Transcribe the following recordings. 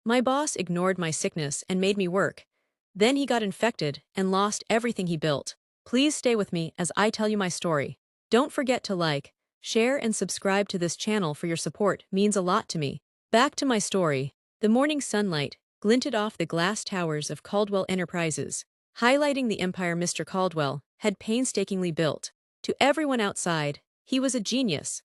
My boss ignored my sickness and made me work. Then he got infected and lost everything he built. Please stay with me as I tell you my story. Don't forget to like, share and subscribe to this channel for your support means a lot to me. Back to my story. The morning sunlight glinted off the glass towers of Caldwell Enterprises, highlighting the empire Mr. Caldwell had painstakingly built. To everyone outside, he was a genius,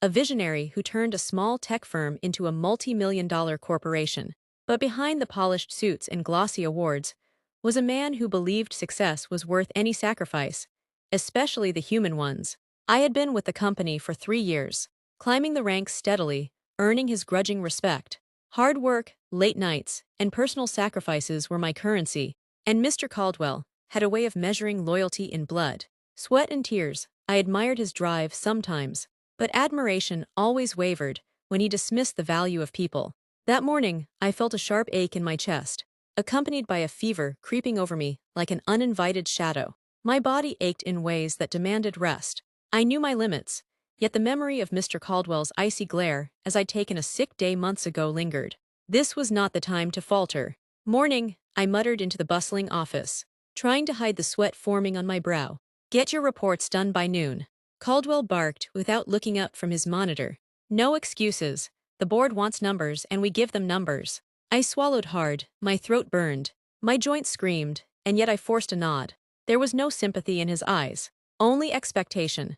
a visionary who turned a small tech firm into a multi-million-dollar corporation. But behind the polished suits and glossy awards was a man who believed success was worth any sacrifice, especially the human ones. I had been with the company for 3 years, climbing the ranks steadily, earning his grudging respect. Hard work, late nights, and personal sacrifices were my currency, and Mr. Caldwell had a way of measuring loyalty in blood, sweat and tears. I admired his drive sometimes, but admiration always wavered when he dismissed the value of people. That morning, I felt a sharp ache in my chest, accompanied by a fever creeping over me like an uninvited shadow. My body ached in ways that demanded rest. I knew my limits, yet the memory of Mr. Caldwell's icy glare as I'd taken a sick day months ago lingered. This was not the time to falter. Morning, I muttered into the bustling office, trying to hide the sweat forming on my brow. Get your reports done by noon. Caldwell barked without looking up from his monitor. No excuses. The board wants numbers and we give them numbers. I swallowed hard, my throat burned, my joints screamed, and yet I forced a nod. There was no sympathy in his eyes, only expectation.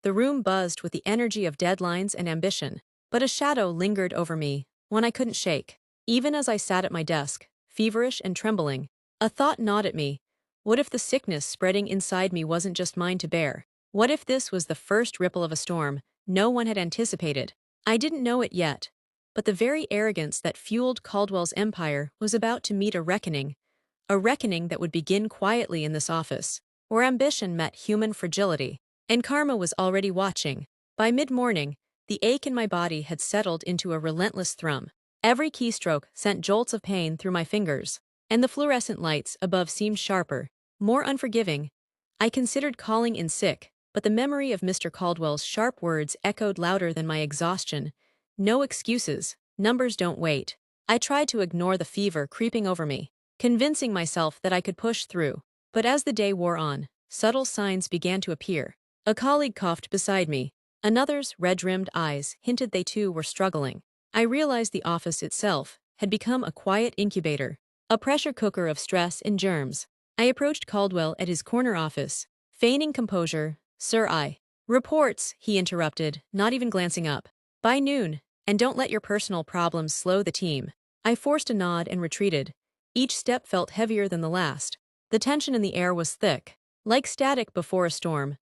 The room buzzed with the energy of deadlines and ambition, but a shadow lingered over me, one I couldn't shake. Even as I sat at my desk, feverish and trembling, a thought gnawed at me. What if the sickness spreading inside me wasn't just mine to bear? What if this was the first ripple of a storm no one had anticipated? I didn't know it yet, but the very arrogance that fueled Caldwell's empire was about to meet a reckoning that would begin quietly in this office, where ambition met human fragility. And karma was already watching. By mid-morning, the ache in my body had settled into a relentless thrum. Every keystroke sent jolts of pain through my fingers, and the fluorescent lights above seemed sharper, more unforgiving. I considered calling in sick, but the memory of Mr. Caldwell's sharp words echoed louder than my exhaustion. No excuses, numbers don't wait. I tried to ignore the fever creeping over me, convincing myself that I could push through. But as the day wore on, subtle signs began to appear. A colleague coughed beside me. Another's red-rimmed eyes hinted they too were struggling. I realized the office itself had become a quiet incubator, a pressure cooker of stress and germs. I approached Caldwell at his corner office, feigning composure. Sir, reports, he interrupted, not even glancing up. By noon, and don't let your personal problems slow the team. I forced a nod and retreated. Each step felt heavier than the last. The tension in the air was thick, like static before a storm.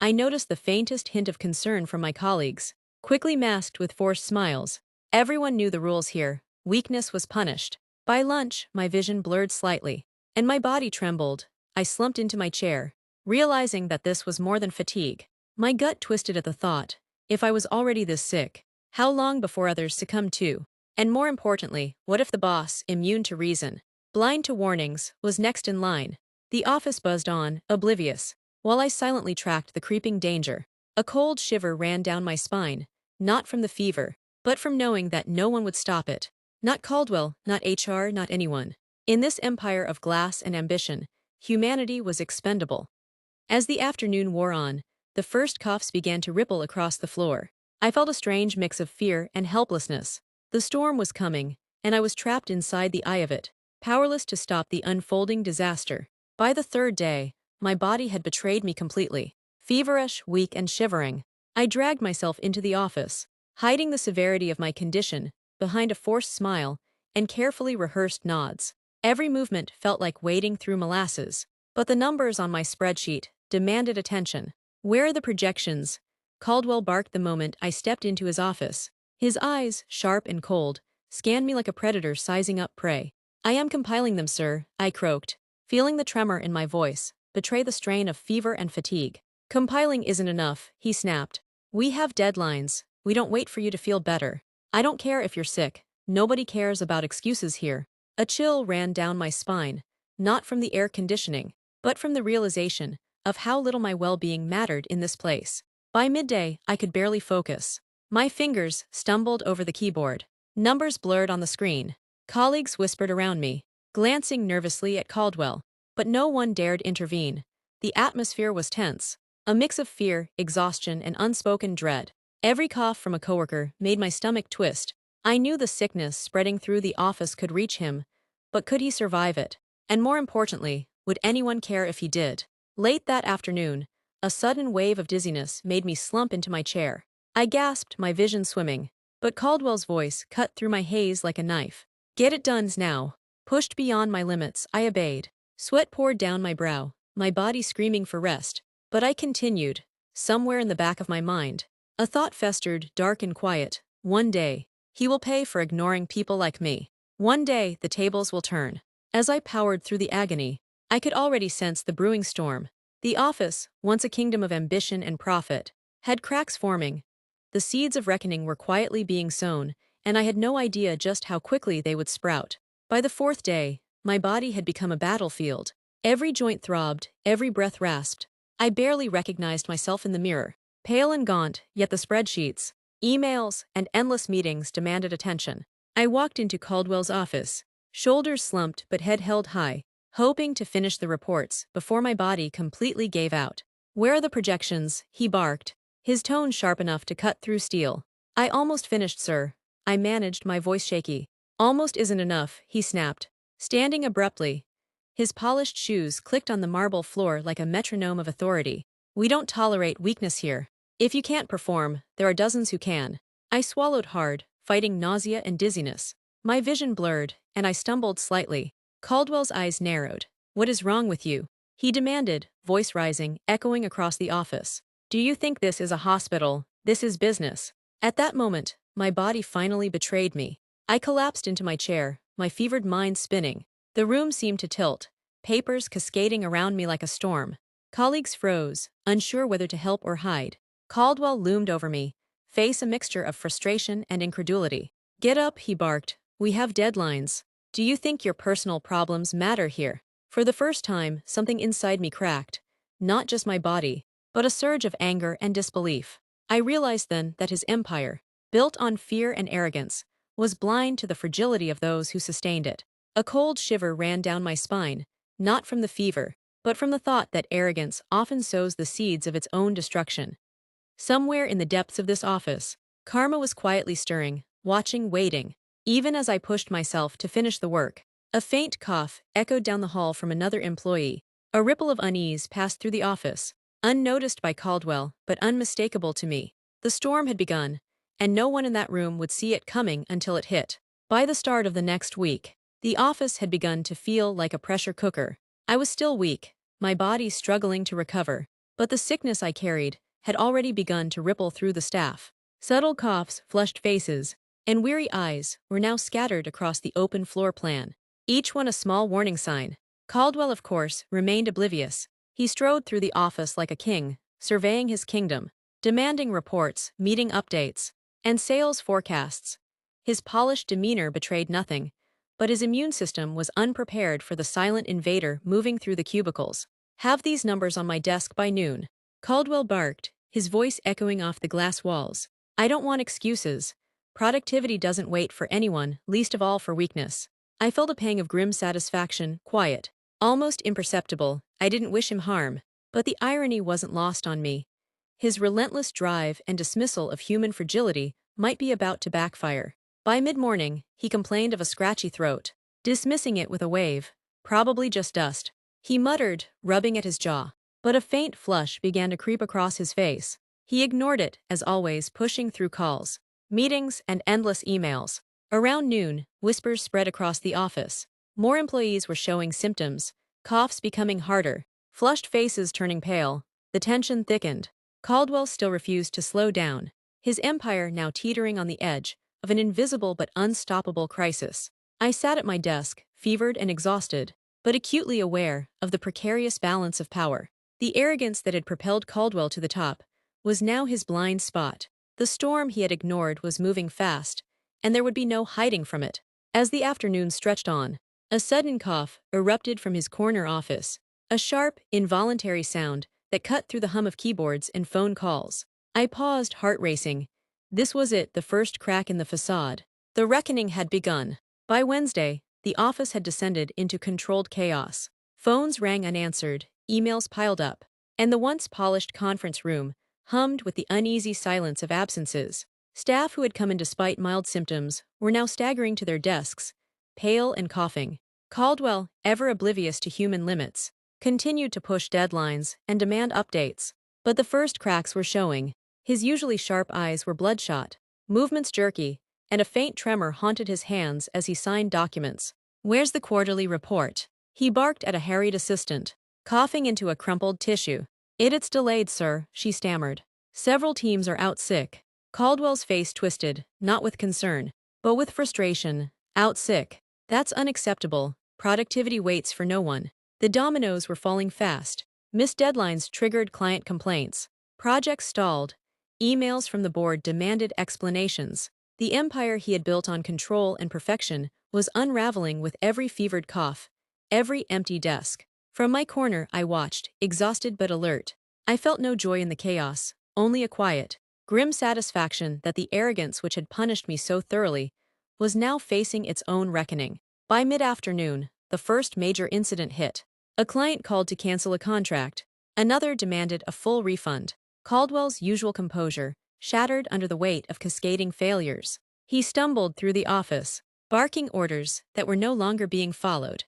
I noticed the faintest hint of concern from my colleagues, quickly masked with forced smiles. Everyone knew the rules here. Weakness was punished. By lunch, my vision blurred slightly, and my body trembled. I slumped into my chair, realizing that this was more than fatigue. My gut twisted at the thought. If I was already this sick, how long before others succumbed too? And more importantly, what if the boss, immune to reason, blind to warnings, was next in line? The office buzzed on, oblivious, while I silently tracked the creeping danger. A cold shiver ran down my spine, not from the fever, but from knowing that no one would stop it. Not Caldwell, not HR, not anyone. In this empire of glass and ambition, humanity was expendable. As the afternoon wore on, the first coughs began to ripple across the floor. I felt a strange mix of fear and helplessness. The storm was coming, and I was trapped inside the eye of it, powerless to stop the unfolding disaster. By the third day, my body had betrayed me completely. Feverish, weak, and shivering, I dragged myself into the office, hiding the severity of my condition behind a forced smile and carefully rehearsed nods. Every movement felt like wading through molasses, but the numbers on my spreadsheet demanded attention. Where are the projections? Caldwell barked the moment I stepped into his office. His eyes, sharp and cold, scanned me like a predator sizing up prey. I am compiling them, sir, I croaked, feeling the tremor in my voice betray the strain of fever and fatigue. Compiling isn't enough, he snapped. We have deadlines. We don't wait for you to feel better. I don't care if you're sick. Nobody cares about excuses here. A chill ran down my spine, not from the air conditioning, but from the realization of how little my well-being mattered in this place. By midday, I could barely focus. My fingers stumbled over the keyboard. Numbers blurred on the screen. Colleagues whispered around me, glancing nervously at Caldwell, but no one dared intervene. The atmosphere was tense, a mix of fear, exhaustion, and unspoken dread. Every cough from a coworker made my stomach twist. I knew the sickness spreading through the office could reach him, but could he survive it? And more importantly, would anyone care if he did? Late that afternoon, a sudden wave of dizziness made me slump into my chair. I gasped, my vision swimming, but Caldwell's voice cut through my haze like a knife. Get it done now. Pushed beyond my limits, I obeyed. Sweat poured down my brow, my body screaming for rest. But I continued. Somewhere in the back of my mind, a thought festered, dark and quiet. One day, he will pay for ignoring people like me. One day, the tables will turn. As I powered through the agony, I could already sense the brewing storm. The office, once a kingdom of ambition and profit, had cracks forming. The seeds of reckoning were quietly being sown, and I had no idea just how quickly they would sprout. By the fourth day, my body had become a battlefield. Every joint throbbed, every breath rasped. I barely recognized myself in the mirror. Pale and gaunt, yet the spreadsheets, emails, and endless meetings demanded attention. I walked into Caldwell's office, shoulders slumped but head held high, hoping to finish the reports before my body completely gave out. "Where are the projections?" he barked, his tone sharp enough to cut through steel. "I almost finished, sir." I managed, my voice shaky. "Almost isn't enough," he snapped, standing abruptly. His polished shoes clicked on the marble floor like a metronome of authority. "We don't tolerate weakness here. If you can't perform, there are dozens who can." I swallowed hard, fighting nausea and dizziness. My vision blurred, and I stumbled slightly. Caldwell's eyes narrowed. "What is wrong with you?" he demanded, voice rising, echoing across the office. "Do you think this is a hospital? This is business." At that moment, my body finally betrayed me. I collapsed into my chair, my fevered mind spinning. The room seemed to tilt, papers cascading around me like a storm. Colleagues froze, unsure whether to help or hide. Caldwell loomed over me, face a mixture of frustration and incredulity. "Get up," he barked. "We have deadlines. Do you think your personal problems matter here?" For the first time, something inside me cracked. Not just my body, but a surge of anger and disbelief. I realized then that his empire, built on fear and arrogance, was blind to the fragility of those who sustained it. A cold shiver ran down my spine, not from the fever, but from the thought that arrogance often sows the seeds of its own destruction. Somewhere in the depths of this office, karma was quietly stirring, watching, waiting. Even as I pushed myself to finish the work, a faint cough echoed down the hall from another employee. A ripple of unease passed through the office, unnoticed by Caldwell, but unmistakable to me. The storm had begun, and no one in that room would see it coming until it hit. By the start of the next week, the office had begun to feel like a pressure cooker. I was still weak, my body struggling to recover, but the sickness I carried had already begun to ripple through the staff. Subtle coughs, flushed faces, and weary eyes were now scattered across the open floor plan, each one a small warning sign. Caldwell, of course, remained oblivious. He strode through the office like a king, surveying his kingdom, demanding reports, meeting updates, and sales forecasts. His polished demeanor betrayed nothing, but his immune system was unprepared for the silent invader moving through the cubicles. "Have these numbers on my desk by noon." Caldwell barked, his voice echoing off the glass walls. "I don't want excuses. Productivity doesn't wait for anyone, least of all for weakness." I felt a pang of grim satisfaction, quiet, almost imperceptible. I didn't wish him harm, but the irony wasn't lost on me. His relentless drive and dismissal of human fragility might be about to backfire. By mid-morning, he complained of a scratchy throat, dismissing it with a wave. "Probably just dust," he muttered, rubbing at his jaw. But a faint flush began to creep across his face. He ignored it, as always, pushing through calls, meetings, and endless emails. Around noon, whispers spread across the office. More employees were showing symptoms, coughs becoming harder, flushed faces turning pale. The tension thickened. Caldwell still refused to slow down, his empire now teetering on the edge of an invisible but unstoppable crisis. I sat at my desk, fevered and exhausted, but acutely aware of the precarious balance of power. The arrogance that had propelled Caldwell to the top was now his blind spot. The storm he had ignored was moving fast, and there would be no hiding from it. As the afternoon stretched on, a sudden cough erupted from his corner office, a sharp, involuntary sound that cut through the hum of keyboards and phone calls. I paused, heart racing. This was it, the first crack in the facade. The reckoning had begun. By Wednesday, the office had descended into controlled chaos. Phones rang unanswered, emails piled up, and the once polished conference room hummed with the uneasy silence of absences. Staff who had come in despite mild symptoms were now staggering to their desks, pale and coughing. Caldwell, ever oblivious to human limits, continued to push deadlines and demand updates. But the first cracks were showing. His usually sharp eyes were bloodshot, movements jerky, and a faint tremor haunted his hands as he signed documents. "Where's the quarterly report?" He barked at a harried assistant, coughing into a crumpled tissue. "It's delayed, sir," she stammered. "Several teams are out sick." Caldwell's face twisted, not with concern, but with frustration. Out sick. That's unacceptable. Productivity waits for no one. The dominoes were falling fast. Missed deadlines triggered client complaints. Projects stalled. Emails from the board demanded explanations. The empire he had built on control and perfection was unraveling with every fevered cough, every empty desk. From my corner, I watched, exhausted but alert. I felt no joy in the chaos, only a quiet, grim satisfaction that the arrogance which had punished me so thoroughly was now facing its own reckoning. By mid-afternoon, the first major incident hit. A client called to cancel a contract. Another demanded a full refund. Caldwell's usual composure shattered under the weight of cascading failures. He stumbled through the office, barking orders that were no longer being followed.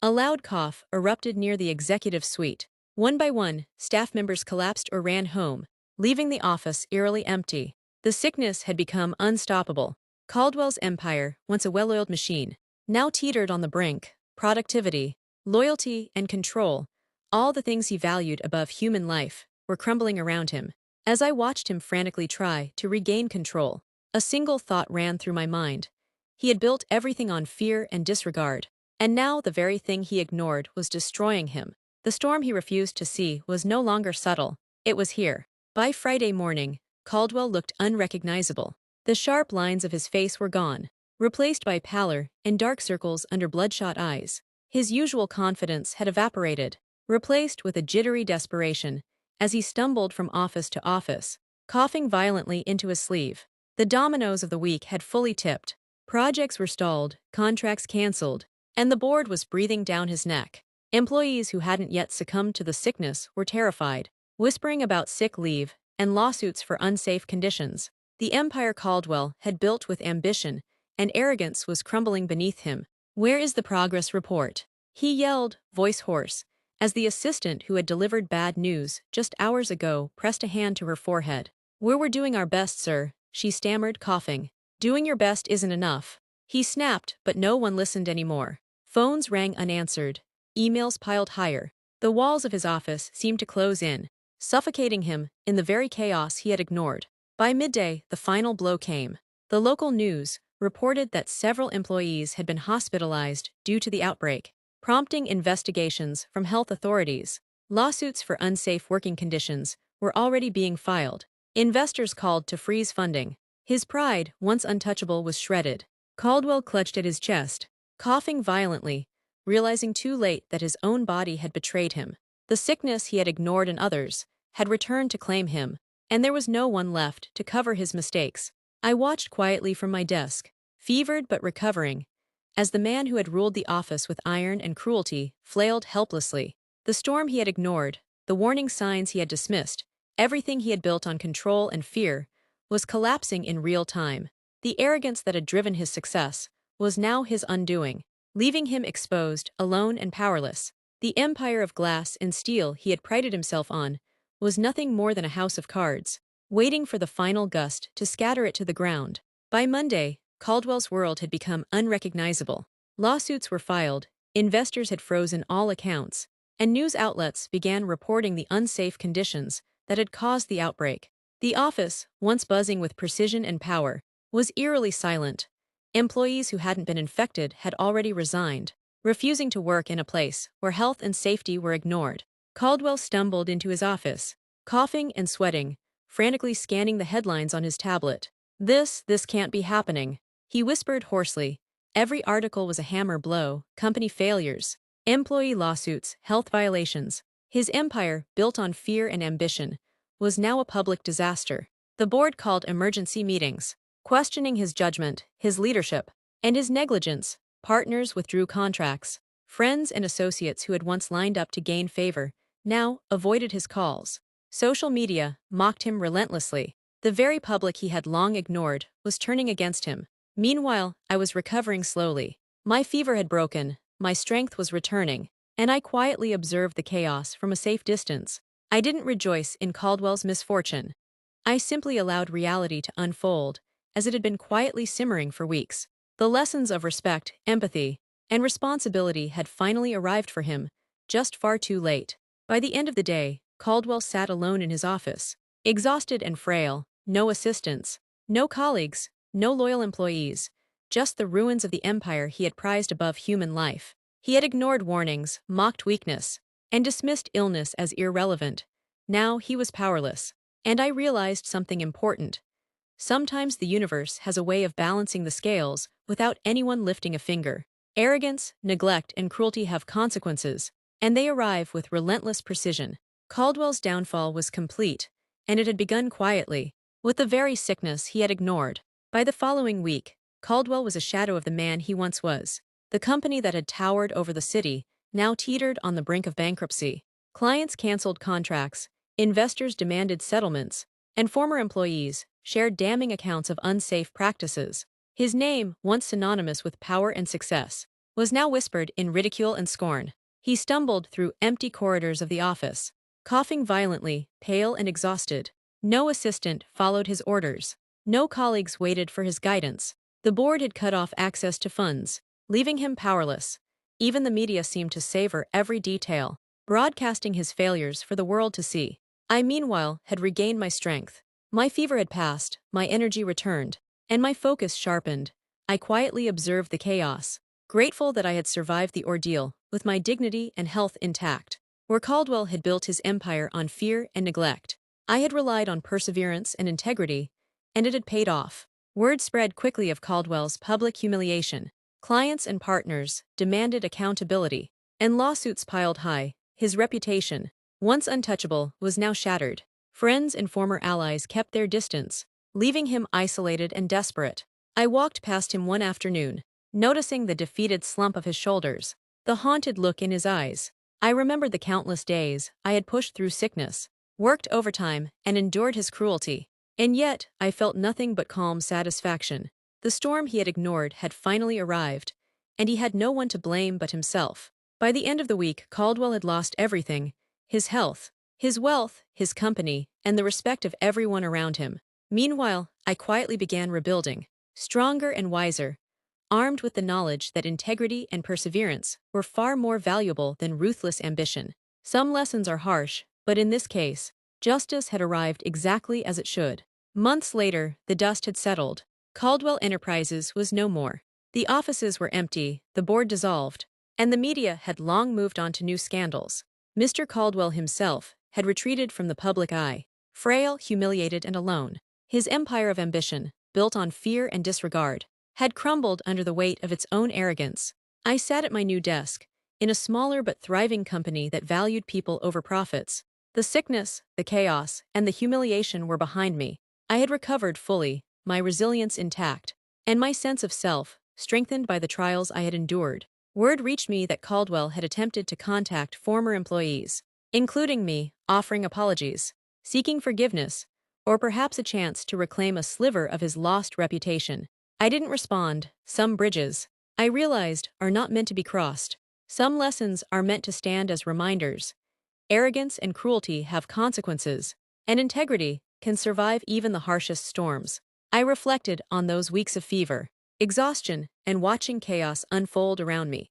A loud cough erupted near the executive suite. One by one, staff members collapsed or ran home, leaving the office eerily empty. The sickness had become unstoppable. Caldwell's empire, once a well-oiled machine, now teetered on the brink. Productivity, loyalty, and control, all the things he valued above human life, were crumbling around him. As I watched him frantically try to regain control, a single thought ran through my mind. He had built everything on fear and disregard, and now the very thing he ignored was destroying him. The storm he refused to see was no longer subtle. It was here. By Friday morning, Caldwell looked unrecognizable. The sharp lines of his face were gone, replaced by pallor and dark circles under bloodshot eyes. His usual confidence had evaporated, replaced with a jittery desperation, as he stumbled from office to office, coughing violently into his sleeve. The dominoes of the week had fully tipped. Projects were stalled, contracts canceled, and the board was breathing down his neck. Employees who hadn't yet succumbed to the sickness were terrified, whispering about sick leave and lawsuits for unsafe conditions. The empire Caldwell had built with ambition and arrogance was crumbling beneath him. "Where is the progress report?" he yelled, voice hoarse, as the assistant who had delivered bad news just hours ago pressed a hand to her forehead. "We're doing our best, sir," she stammered, coughing. "Doing your best isn't enough." He snapped, but no one listened anymore. Phones rang unanswered. Emails piled higher. The walls of his office seemed to close in, suffocating him in the very chaos he had ignored. By midday, the final blow came. The local news reported that several employees had been hospitalized due to the outbreak, prompting investigations from health authorities. Lawsuits for unsafe working conditions were already being filed. Investors called to freeze funding. His pride, once untouchable, was shredded. Caldwell clutched at his chest, coughing violently, realizing too late that his own body had betrayed him. The sickness he had ignored in others had returned to claim him, and there was no one left to cover his mistakes. I watched quietly from my desk, fevered but recovering, as the man who had ruled the office with iron and cruelty flailed helplessly. The storm he had ignored, the warning signs he had dismissed, everything he had built on control and fear, was collapsing in real time. The arrogance that had driven his success was now his undoing, leaving him exposed, alone and powerless. The empire of glass and steel he had prided himself on was nothing more than a house of cards, waiting for the final gust to scatter it to the ground. By Monday, Caldwell's world had become unrecognizable. Lawsuits were filed, investors had frozen all accounts, and news outlets began reporting the unsafe conditions that had caused the outbreak. The office, once buzzing with precision and power, was eerily silent. Employees who hadn't been infected had already resigned, refusing to work in a place where health and safety were ignored. Caldwell stumbled into his office, coughing and sweating, frantically scanning the headlines on his tablet. This can't be happening," he whispered hoarsely. Every article was a hammer blow: company failures, employee lawsuits, health violations. His empire, built on fear and ambition, was now a public disaster. The board called emergency meetings, questioning his judgment, his leadership. And his negligence, partners withdrew contracts, friends and associates who had once lined up to gain favor now avoided his calls. Social media mocked him relentlessly. The very public he had long ignored was turning against him. Meanwhile, I was recovering slowly. My fever had broken, my strength was returning, and I quietly observed the chaos from a safe distance. I didn't rejoice in Caldwell's misfortune. I simply allowed reality to unfold, as it had been quietly simmering for weeks. The lessons of respect, empathy, and responsibility had finally arrived for him, just far too late. By the end of the day, Caldwell sat alone in his office, exhausted and frail, no assistants, no colleagues, no loyal employees, just the ruins of the empire he had prized above human life. He had ignored warnings, mocked weakness, and dismissed illness as irrelevant. Now he was powerless. And I realized something important. Sometimes the universe has a way of balancing the scales without anyone lifting a finger. Arrogance, neglect, and cruelty have consequences, and they arrive with relentless precision. Caldwell's downfall was complete, and it had begun quietly, with the very sickness he had ignored. By the following week, Caldwell was a shadow of the man he once was. The company that had towered over the city now teetered on the brink of bankruptcy. Clients canceled contracts, investors demanded settlements, and former employees shared damning accounts of unsafe practices. His name, once synonymous with power and success, was now whispered in ridicule and scorn. He stumbled through empty corridors of the office, coughing violently, pale and exhausted. No assistant followed his orders. No colleagues waited for his guidance. The board had cut off access to funds, leaving him powerless. Even the media seemed to savor every detail, broadcasting his failures for the world to see. I, meanwhile, had regained my strength. My fever had passed, my energy returned, and my focus sharpened. I quietly observed the chaos, grateful that I had survived the ordeal, with my dignity and health intact. Where Caldwell had built his empire on fear and neglect, I had relied on perseverance and integrity, and it had paid off. Word spread quickly of Caldwell's public humiliation. Clients and partners demanded accountability, and lawsuits piled high. His reputation, once untouchable, was now shattered. Friends and former allies kept their distance, leaving him isolated and desperate. I walked past him one afternoon, noticing the defeated slump of his shoulders, the haunted look in his eyes. I remembered the countless days I had pushed through sickness, worked overtime, and endured his cruelty. And yet, I felt nothing but calm satisfaction. The storm he had ignored had finally arrived, and he had no one to blame but himself. By the end of the week, Caldwell had lost everything: his health, his wealth, his company, and the respect of everyone around him. Meanwhile, I quietly began rebuilding, stronger and wiser, armed with the knowledge that integrity and perseverance were far more valuable than ruthless ambition. Some lessons are harsh, but in this case, justice had arrived exactly as it should. Months later, the dust had settled. Caldwell Enterprises was no more. The offices were empty, the board dissolved, and the media had long moved on to new scandals. Mr. Caldwell himself had retreated from the public eye, frail, humiliated, and alone. His empire of ambition, built on fear and disregard, had crumbled under the weight of its own arrogance. I sat at my new desk, in a smaller but thriving company that valued people over profits. The sickness, the chaos, and the humiliation were behind me. I had recovered fully, my resilience intact, and my sense of self strengthened by the trials I had endured. Word reached me that Caldwell had attempted to contact former employees, including me, offering apologies, seeking forgiveness, or perhaps a chance to reclaim a sliver of his lost reputation. I didn't respond. Some bridges, I realized, are not meant to be crossed. Some lessons are meant to stand as reminders. Arrogance and cruelty have consequences, and integrity can survive even the harshest storms. I reflected on those weeks of fever, exhaustion, and watching chaos unfold around me.